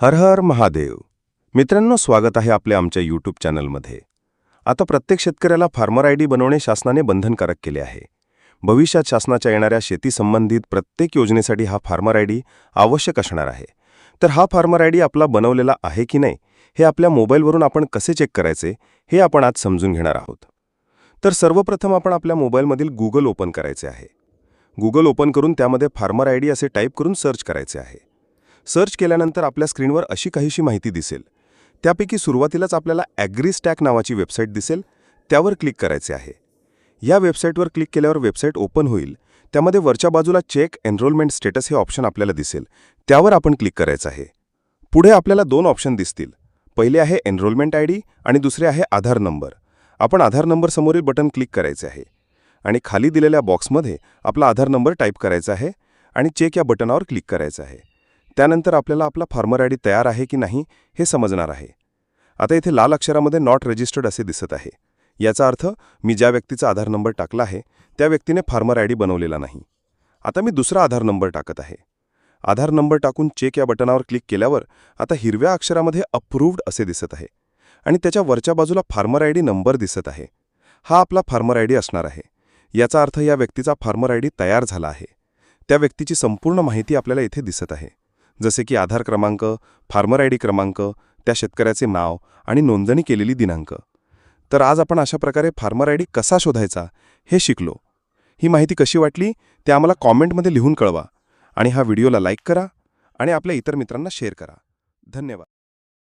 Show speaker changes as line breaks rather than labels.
हर हर महादेव. मित्रांनो, स्वागत आहे आमच्या यूट्यूब चॅनलमध्ये. आता प्रत्येक शेतकऱ्याला फार्मर आयडी बनवणे शासनाने बंधनकारक केले आहे. भविष्यात शासनाच्या येणाऱ्या शेती संबंधित प्रत्येक योजनेसाठी हा फार्मर आयडी आवश्यक असणार आहे. तर हा फार्मर आयडी आपला बनवलेला आहे की नाही हे आपल्या मोबाईलवरून आपण कसे चेक करायचे हे आपण आज समजून घेणार आहोत. तर सर्वप्रथम आपण आपल्या मोबाईलमधील गुगल ओपन करायचे आहे. गुगल ओपन करून त्यामध्ये फार्मर आयडी असे टाईप करून सर्च करायचे आहे. सर्च केल्यानंतर आपल्या स्क्रीनवर अशी काहीशी माहिती दिसेल. त्यापैकी सुरुवातीलाच आपल्याला ॲग्रीस्टॅक नावाची वेबसाईट दिसेल, त्यावर क्लिक करायचे आहे. या वेबसाईटवर क्लिक केल्यावर वेबसाईट ओपन होईल. त्यामध्ये वरच्या बाजूला चेक एनरोलमेंट स्टेटस हे ऑप्शन आपल्याला दिसेल, त्यावर आपण क्लिक करायचं आहे. पुढे आपल्याला दोन ऑप्शन दिसतील. पहिले आहे एनरोलमेंट आयडी आणि दुसरे आहे आधार नंबर. आपण आधार नंबर समोरील बटन क्लिक करायचे आहे आणि खाली दिलेल्या बॉक्समध्ये आपला आधार नंबर टाईप करायचा आहे आणि चेक या बटनावर क्लिक करायचं आहे. त्यानंतर आपल्याला आपला फार्मर आयडी तयार आहे की नाही हे समजणार आहे. आता इथे लाल अक्षरामध्ये नॉट रजिस्टर्ड असे दिसत आहे. याचा अर्थ मी ज्या व्यक्तीचा आधार नंबर टाकला आहे त्या व्यक्तीने फार्मर आयडी बनवलेला नाही. आता मी दुसरा आधार नंबर टाकत आहे. आधार नंबर टाकून चेक या बटनावर क्लिक केल्यावर आता हिरव्या अक्षरामध्ये अप्रूव्ड असे दिसत आहे आणि त्याच्या वरच्या बाजूला फार्मर आयडी नंबर दिसत आहे. हा आपला फार्मर आयडी असणार आहे. याचा अर्थ या व्यक्तीचा फार्मर आयडी तयार झाला आहे. त्या व्यक्तीची संपूर्ण माहिती आपल्याला इथे दिसत आहे, जसे की आधार क्रमांक, फार्मर आयडी क्रमांक, त्या शेतकऱ्याचे नाव आणि नोंदणी केलेली दिनांक. तर आज आपण अशा प्रकारे फार्मर आयडी कसा शोधायचा हे शिकलो. ही माहिती कशी वाटली ते आम्हाला कॉमेंटमध्ये लिहून कळवा आणि हा व्हिडिओला लाईक करा आणि आपल्या इतर मित्रांना शेअर करा. धन्यवाद.